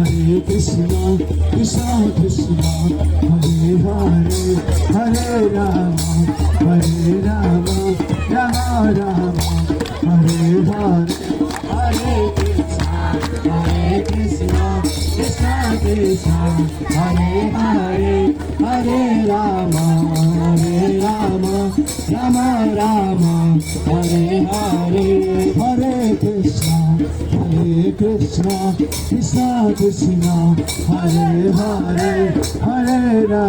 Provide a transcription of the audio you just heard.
Hare Krishna, Krishna Krishna, Hare Hare, Hare Rama, Hare Rama, Rama Rama, Hare Hare, Hare Krishna, Krishna Krishna, Hare Hare, Hare Rama, Rama Rama, Hare Hare, Hare Krishna, Krishna Krishna, Hare Hare, Hare Rama.